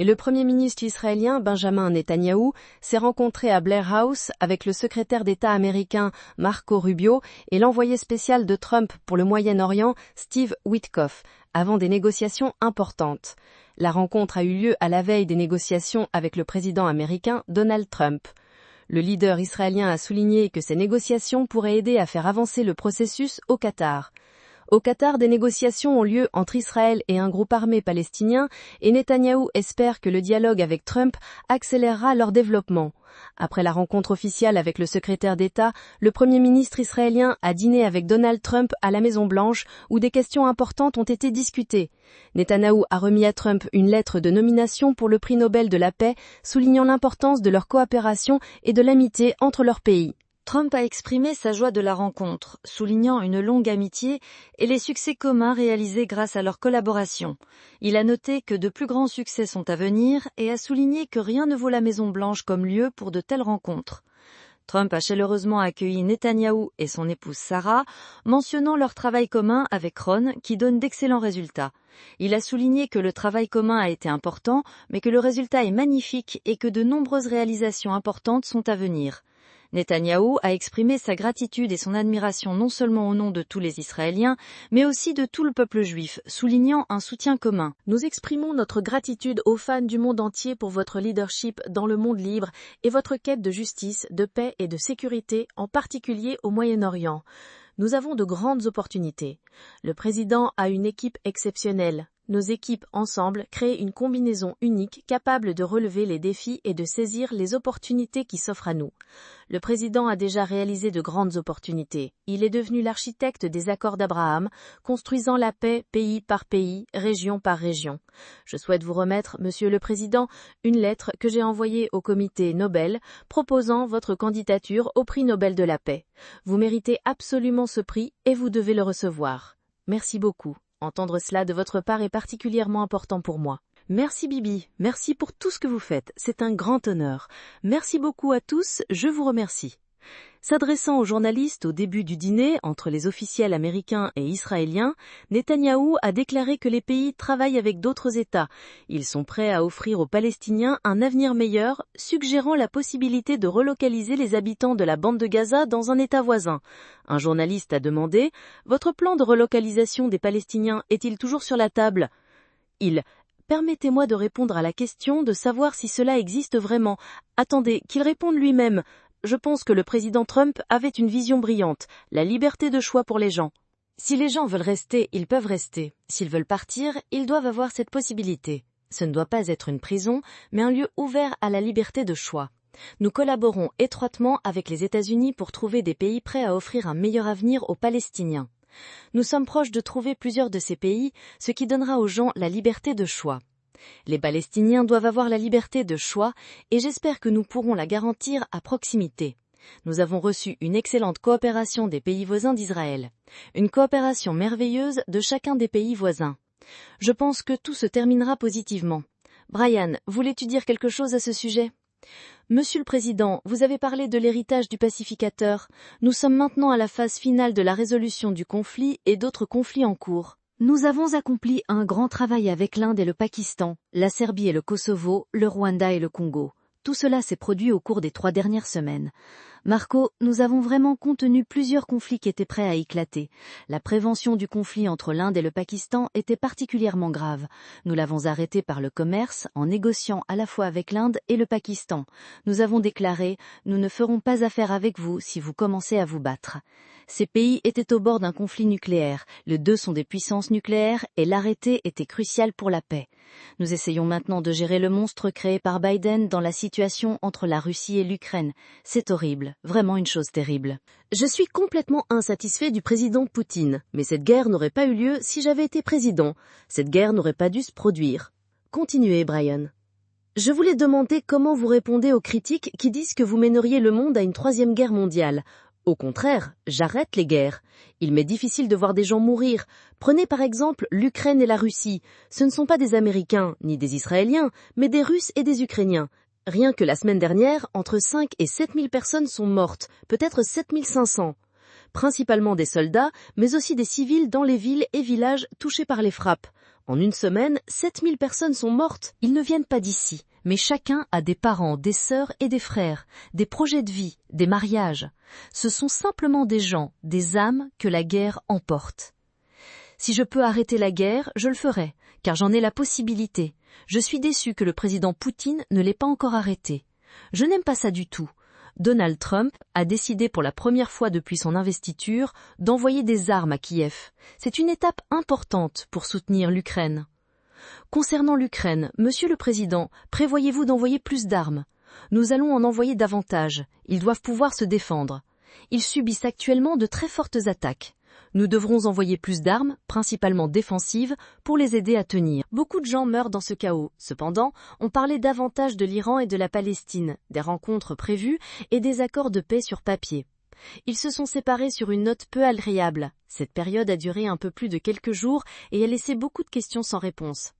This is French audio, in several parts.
Et le Premier ministre israélien Benjamin Netanyahou s'est rencontré à Blair House avec le secrétaire d'État américain Marco Rubio et l'envoyé spécial de Trump pour le Moyen-Orient Steve Witkoff, avant des négociations importantes. La rencontre a eu lieu à la veille des négociations avec le président américain Donald Trump. Le leader israélien a souligné que ces négociations pourraient aider à faire avancer le processus au Qatar. Au Qatar, des négociations ont lieu entre Israël et un groupe armé palestinien et Netanyahou espère que le dialogue avec Trump accélérera leur développement. Après la rencontre officielle avec le secrétaire d'État, le Premier ministre israélien a dîné avec Donald Trump à la Maison-Blanche où des questions importantes ont été discutées. Netanyahou a remis à Trump une lettre de nomination pour le prix Nobel de la paix, soulignant l'importance de leur coopération et de l'amitié entre leurs pays. Trump a exprimé sa joie de la rencontre, soulignant une longue amitié et les succès communs réalisés grâce à leur collaboration. Il a noté que de plus grands succès sont à venir et a souligné que rien ne vaut la Maison-Blanche comme lieu pour de telles rencontres. Trump a chaleureusement accueilli Netanyahou et son épouse Sarah, mentionnant leur travail commun avec Ron qui donne d'excellents résultats. Il a souligné que le travail commun a été important, mais que le résultat est magnifique et que de nombreuses réalisations importantes sont à venir. Netanyahou a exprimé sa gratitude et son admiration non seulement au nom de tous les Israéliens, mais aussi de tout le peuple juif, soulignant un soutien commun. Nous exprimons notre gratitude aux fans du monde entier pour votre leadership dans le monde libre et votre quête de justice, de paix et de sécurité, en particulier au Moyen-Orient. Nous avons de grandes opportunités. Le président a une équipe exceptionnelle. Nos équipes ensemble créent une combinaison unique capable de relever les défis et de saisir les opportunités qui s'offrent à nous. Le président a déjà réalisé de grandes opportunités. Il est devenu l'architecte des accords d'Abraham, construisant la paix pays par pays, région par région. Je souhaite vous remettre, Monsieur le Président, une lettre que j'ai envoyée au comité Nobel proposant votre candidature au prix Nobel de la paix. Vous méritez absolument ce prix et vous devez le recevoir. Merci beaucoup. Entendre cela de votre part est particulièrement important pour moi. Merci Bibi, merci pour tout ce que vous faites, c'est un grand honneur. Merci beaucoup à tous, je vous remercie. S'adressant aux journalistes au début du dîner entre les officiels américains et israéliens, Netanyahou a déclaré que les pays travaillent avec d'autres États. Ils sont prêts à offrir aux Palestiniens un avenir meilleur, suggérant la possibilité de relocaliser les habitants de la bande de Gaza dans un État voisin. Un journaliste a demandé « Votre plan de relocalisation des Palestiniens est-il toujours sur la table ?» Permettez-moi de répondre à la question de savoir si cela existe vraiment. Attendez, qu'il réponde lui-même. Je pense que le président Trump avait une vision brillante, la liberté de choix pour les gens. Si les gens veulent rester, ils peuvent rester. S'ils veulent partir, ils doivent avoir cette possibilité. Ce ne doit pas être une prison, mais un lieu ouvert à la liberté de choix. Nous collaborons étroitement avec les États-Unis pour trouver des pays prêts à offrir un meilleur avenir aux Palestiniens. Nous sommes proches de trouver plusieurs de ces pays, ce qui donnera aux gens la liberté de choix. Les Palestiniens doivent avoir la liberté de choix et j'espère que nous pourrons la garantir à proximité. Nous avons reçu une excellente coopération des pays voisins d'Israël. Une coopération merveilleuse de chacun des pays voisins. Je pense que tout se terminera positivement. Brian, voulais-tu dire quelque chose à ce sujet ? Monsieur le Président, vous avez parlé de l'héritage du pacificateur. Nous sommes maintenant à la phase finale de la résolution du conflit et d'autres conflits en cours. Nous avons accompli un grand travail avec l'Inde et le Pakistan, la Serbie et le Kosovo, le Rwanda et le Congo. Tout cela s'est produit au cours des 3 dernières semaines. Marco, nous avons vraiment contenu plusieurs conflits qui étaient prêts à éclater. La prévention du conflit entre l'Inde et le Pakistan était particulièrement grave. Nous l'avons arrêté par le commerce en négociant à la fois avec l'Inde et le Pakistan. Nous avons déclaré « Nous ne ferons pas affaire avec vous si vous commencez à vous battre ». Ces pays étaient au bord d'un conflit nucléaire. Les deux sont des puissances nucléaires et l'arrêter était crucial pour la paix. Nous essayons maintenant de gérer le monstre créé par Biden dans la situation entre la Russie et l'Ukraine. C'est horrible, vraiment une chose terrible. Je suis complètement insatisfait du président Poutine, mais cette guerre n'aurait pas eu lieu si j'avais été président. Cette guerre n'aurait pas dû se produire. Continuez, Brian. Je voulais demander comment vous répondez aux critiques qui disent que vous mèneriez le monde à une 3e guerre mondiale. Au contraire, j'arrête les guerres. Il m'est difficile de voir des gens mourir. Prenez par exemple l'Ukraine et la Russie. Ce ne sont pas des Américains, ni des Israéliens, mais des Russes et des Ukrainiens. Rien que la semaine dernière, entre 5 et 7 000 personnes sont mortes, peut-être 7 500. Principalement des soldats, mais aussi des civils dans les villes et villages touchés par les frappes. En une semaine, 7000 personnes sont mortes. Ils ne viennent pas d'ici, mais chacun a des parents, des sœurs et des frères, des projets de vie, des mariages. Ce sont simplement des gens, des âmes que la guerre emporte. Si je peux arrêter la guerre, je le ferai, car j'en ai la possibilité. Je suis déçu que le président Poutine ne l'ait pas encore arrêté. Je n'aime pas ça du tout. Donald Trump a décidé pour la première fois depuis son investiture d'envoyer des armes à Kiev. C'est une étape importante pour soutenir l'Ukraine. Concernant l'Ukraine, Monsieur le Président, prévoyez-vous d'envoyer plus d'armes? Nous allons en envoyer davantage. Ils doivent pouvoir se défendre. Ils subissent actuellement de très fortes attaques. Nous devrons envoyer plus d'armes, principalement défensives, pour les aider à tenir. Beaucoup de gens meurent dans ce chaos. Cependant, on parlait davantage de l'Iran et de la Palestine, des rencontres prévues et des accords de paix sur papier. Ils se sont séparés sur une note peu agréable. Cette période a duré un peu plus de quelques jours et a laissé beaucoup de questions sans réponse.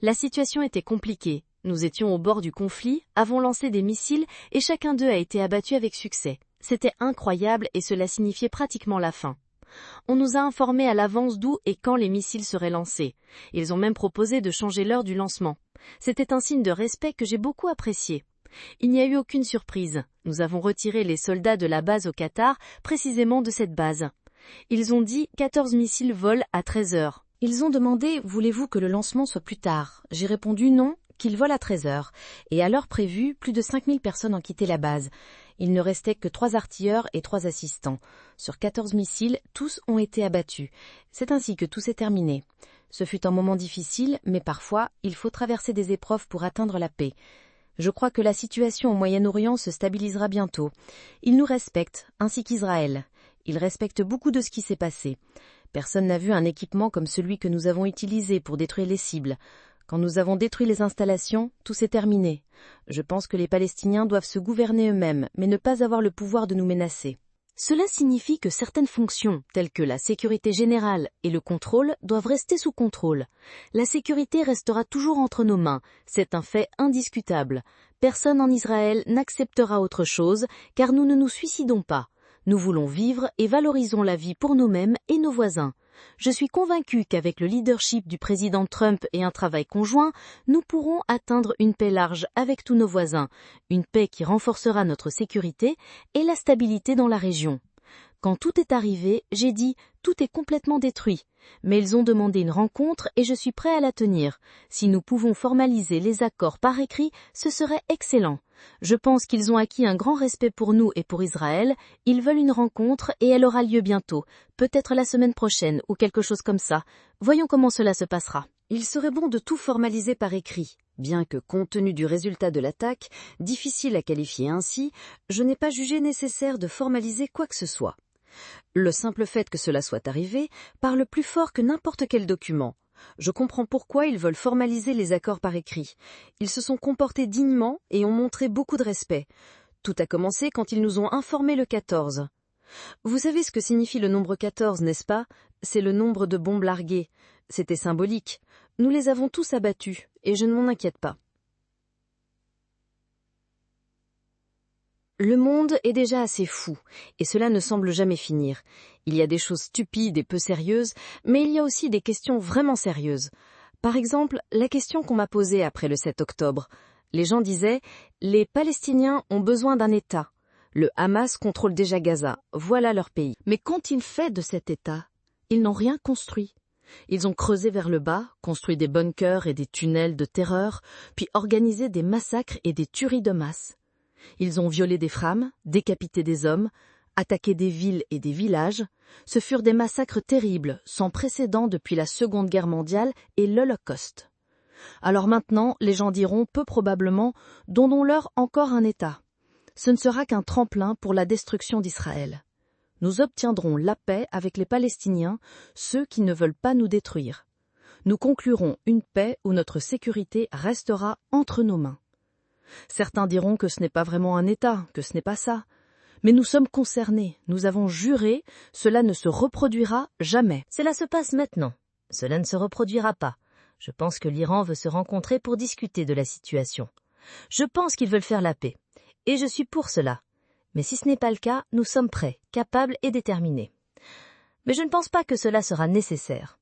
La situation était compliquée. Nous étions au bord du conflit, avons lancé des missiles et chacun d'eux a été abattu avec succès. C'était incroyable et cela signifiait pratiquement la fin. On nous a informés à l'avance d'où et quand les missiles seraient lancés. Ils ont même proposé de changer l'heure du lancement. C'était un signe de respect que j'ai beaucoup apprécié. Il n'y a eu aucune surprise. Nous avons retiré les soldats de la base au Qatar, précisément de cette base. Ils ont dit 14 missiles volent à 13 heures. Ils ont demandé « Voulez-vous que le lancement soit plus tard ?» J'ai répondu non, qu'ils volent à 13 heures. Et à l'heure prévue, plus de 5000 personnes ont quitté la base. Il ne restait que 3 artilleurs et 3 assistants. Sur 14 missiles, tous ont été abattus. C'est ainsi que tout s'est terminé. Ce fut un moment difficile, mais parfois, il faut traverser des épreuves pour atteindre la paix. Je crois que la situation au Moyen-Orient se stabilisera bientôt. Ils nous respectent, ainsi qu'Israël. Ils respectent beaucoup de ce qui s'est passé. Personne n'a vu un équipement comme celui que nous avons utilisé pour détruire les cibles. Quand nous avons détruit les installations, tout s'est terminé. Je pense que les Palestiniens doivent se gouverner eux-mêmes, mais ne pas avoir le pouvoir de nous menacer. Cela signifie que certaines fonctions, telles que la sécurité générale et le contrôle, doivent rester sous contrôle. La sécurité restera toujours entre nos mains, c'est un fait indiscutable. Personne en Israël n'acceptera autre chose, car nous ne nous suicidons pas. Nous voulons vivre et valorisons la vie pour nous-mêmes et nos voisins. Je suis convaincu qu'avec le leadership du président Trump et un travail conjoint, nous pourrons atteindre une paix large avec tous nos voisins, une paix qui renforcera notre sécurité et la stabilité dans la région. Quand tout est arrivé, j'ai dit « tout est complètement détruit ». Mais ils ont demandé une rencontre et je suis prêt à la tenir. Si nous pouvons formaliser les accords par écrit, ce serait excellent. Je pense qu'ils ont acquis un grand respect pour nous et pour Israël. Ils veulent une rencontre et elle aura lieu bientôt, peut-être la semaine prochaine ou quelque chose comme ça. Voyons comment cela se passera. Il serait bon de tout formaliser par écrit. Bien que, compte tenu du résultat de l'attaque, difficile à qualifier ainsi, je n'ai pas jugé nécessaire de formaliser quoi que ce soit. Le simple fait que cela soit arrivé parle plus fort que n'importe quel document. Je comprends pourquoi ils veulent formaliser les accords par écrit. Ils se sont comportés dignement et ont montré beaucoup de respect. Tout a commencé quand ils nous ont informé le 14. Vous savez ce que signifie le nombre 14, n'est-ce pas? C'est le nombre de bombes larguées. C'était symbolique. Nous les avons tous abattus, et je ne m'en inquiète pas. Le monde est déjà assez fou, et cela ne semble jamais finir. Il y a des choses stupides et peu sérieuses, mais il y a aussi des questions vraiment sérieuses. Par exemple, la question qu'on m'a posée après le 7 octobre. Les gens disaient « Les Palestiniens ont besoin d'un État. Le Hamas contrôle déjà Gaza. Voilà leur pays. » Mais qu'ont-ils fait de cet État? Ils n'ont rien construit. Ils ont creusé vers le bas, construit des bunkers et des tunnels de terreur, puis organisé des massacres et des tueries de masse. Ils ont violé des femmes, décapité des hommes, attaqué des villes et des villages. Ce furent des massacres terribles, sans précédent depuis la Seconde Guerre mondiale et l'Holocauste. Alors maintenant, les gens diront peu probablement « donnons-leur encore un État ». Ce ne sera qu'un tremplin pour la destruction d'Israël. Nous obtiendrons la paix avec les Palestiniens, ceux qui ne veulent pas nous détruire. Nous conclurons une paix où notre sécurité restera entre nos mains. Certains diront que ce n'est pas vraiment un État, que ce n'est pas ça. Mais nous sommes concernés, nous avons juré, cela ne se reproduira jamais. Cela se passe maintenant. Cela ne se reproduira pas. Je pense que l'Iran veut se rencontrer pour discuter de la situation. Je pense qu'ils veulent faire la paix. Et je suis pour cela. Mais si ce n'est pas le cas, nous sommes prêts, capables et déterminés. Mais je ne pense pas que cela sera nécessaire.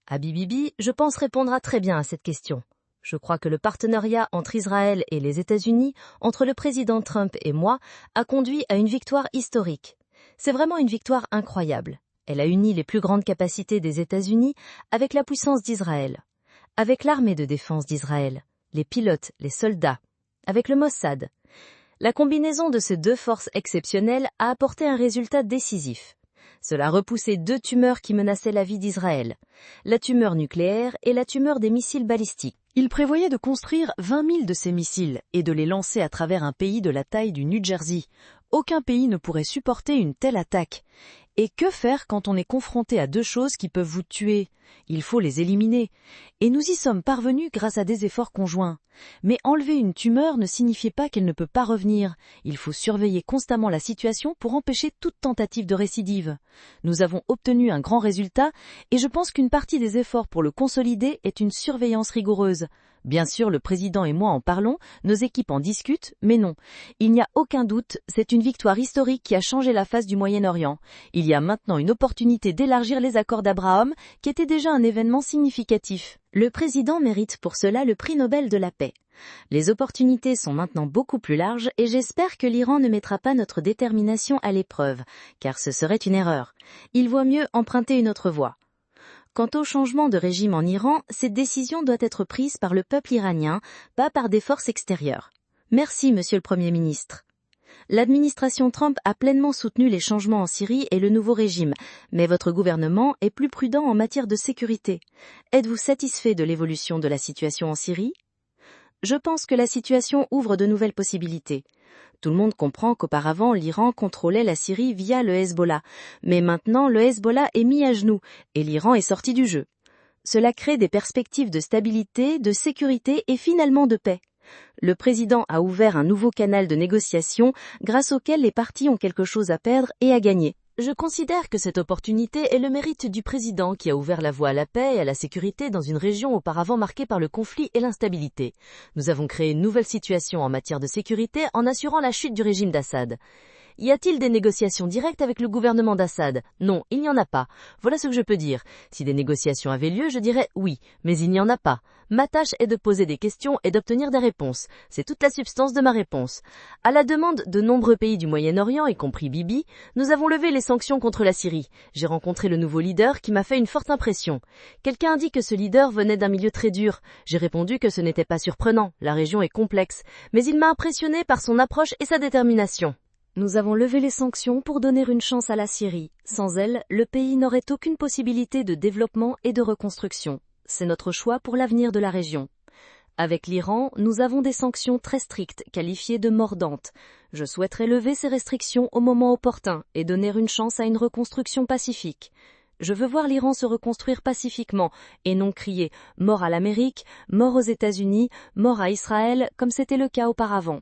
Habibi, je pense répondra très bien à cette question. Je crois que le partenariat entre Israël et les États-Unis, entre le président Trump et moi, a conduit à une victoire historique. C'est vraiment une victoire incroyable. Elle a uni les plus grandes capacités des États-Unis avec la puissance d'Israël, avec l'armée de défense d'Israël, les pilotes, les soldats, avec le Mossad. La combinaison de ces deux forces exceptionnelles a apporté un résultat décisif. Cela a repoussé deux tumeurs qui menaçaient la vie d'Israël, la tumeur nucléaire et la tumeur des missiles balistiques. Il prévoyait de construire 20 000 de ces missiles et de les lancer à travers un pays de la taille du New Jersey. Aucun pays ne pourrait supporter une telle attaque. Et que faire quand on est confronté à deux choses qui peuvent vous tuer? Il faut les éliminer. Et nous y sommes parvenus grâce à des efforts conjoints. Mais enlever une tumeur ne signifiait pas qu'elle ne peut pas revenir. Il faut surveiller constamment la situation pour empêcher toute tentative de récidive. Nous avons obtenu un grand résultat et je pense qu'une partie des efforts pour le consolider est une surveillance rigoureuse. Bien sûr, le président et moi en parlons, nos équipes en discutent, mais non. Il n'y a aucun doute, c'est une victoire historique qui a changé la face du Moyen-Orient. Il y a maintenant une opportunité d'élargir les accords d'Abraham, qui était déjà un événement significatif. Le président mérite pour cela le prix Nobel de la paix. Les opportunités sont maintenant beaucoup plus larges et j'espère que l'Iran ne mettra pas notre détermination à l'épreuve, car ce serait une erreur. Il vaut mieux emprunter une autre voie. Quant au changement de régime en Iran, cette décision doit être prise par le peuple iranien, pas par des forces extérieures. Merci, Monsieur le Premier ministre. L'administration Trump a pleinement soutenu les changements en Syrie et le nouveau régime, mais votre gouvernement est plus prudent en matière de sécurité. Êtes-vous satisfait de l'évolution de la situation en Syrie? Je pense que la situation ouvre de nouvelles possibilités. Tout le monde comprend qu'auparavant l'Iran contrôlait la Syrie via le Hezbollah, mais maintenant le Hezbollah est mis à genoux et l'Iran est sorti du jeu. Cela crée des perspectives de stabilité, de sécurité et finalement de paix. Le président a ouvert un nouveau canal de négociation grâce auquel les parties ont quelque chose à perdre et à gagner. Je considère que cette opportunité est le mérite du président qui a ouvert la voie à la paix et à la sécurité dans une région auparavant marquée par le conflit et l'instabilité. Nous avons créé une nouvelle situation en matière de sécurité en assurant la chute du régime d'Assad. Y a-t-il des négociations directes avec le gouvernement d'Assad? Non, il n'y en a pas. Voilà ce que je peux dire. Si des négociations avaient lieu, je dirais oui, mais il n'y en a pas. Ma tâche est de poser des questions et d'obtenir des réponses. C'est toute la substance de ma réponse. À la demande de nombreux pays du Moyen-Orient, y compris Bibi, nous avons levé les sanctions contre la Syrie. J'ai rencontré le nouveau leader qui m'a fait une forte impression. Quelqu'un a dit que ce leader venait d'un milieu très dur. J'ai répondu que ce n'était pas surprenant, la région est complexe, mais il m'a impressionné par son approche et sa détermination. Nous avons levé les sanctions pour donner une chance à la Syrie. Sans elle, le pays n'aurait aucune possibilité de développement et de reconstruction. C'est notre choix pour l'avenir de la région. Avec l'Iran, nous avons des sanctions très strictes, qualifiées de mordantes. Je souhaiterais lever ces restrictions au moment opportun et donner une chance à une reconstruction pacifique. Je veux voir l'Iran se reconstruire pacifiquement et non crier « mort à l'Amérique »,« mort aux États-Unis »,« mort à Israël » comme c'était le cas auparavant.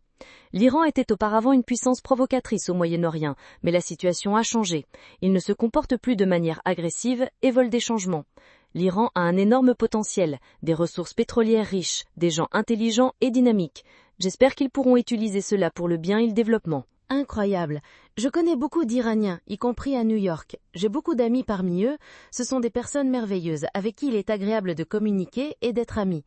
L'Iran était auparavant une puissance provocatrice au Moyen-Orient, mais la situation a changé. Il ne se comporte plus de manière agressive et vole des changements. L'Iran a un énorme potentiel, des ressources pétrolières riches, des gens intelligents et dynamiques. J'espère qu'ils pourront utiliser cela pour le bien et le développement. Incroyable. Je connais beaucoup d'Iraniens, y compris à New York. J'ai beaucoup d'amis parmi eux. Ce sont des personnes merveilleuses, avec qui il est agréable de communiquer et d'être amis.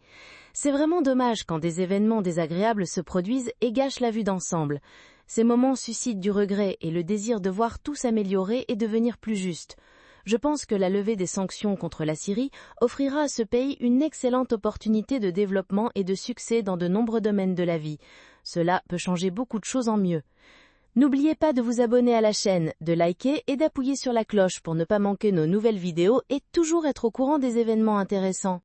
C'est vraiment dommage quand des événements désagréables se produisent et gâchent la vue d'ensemble. Ces moments suscitent du regret et le désir de voir tout s'améliorer et devenir plus juste. Je pense que la levée des sanctions contre la Syrie offrira à ce pays une excellente opportunité de développement et de succès dans de nombreux domaines de la vie. Cela peut changer beaucoup de choses en mieux. N'oubliez pas de vous abonner à la chaîne, de liker et d'appuyer sur la cloche pour ne pas manquer nos nouvelles vidéos et toujours être au courant des événements intéressants.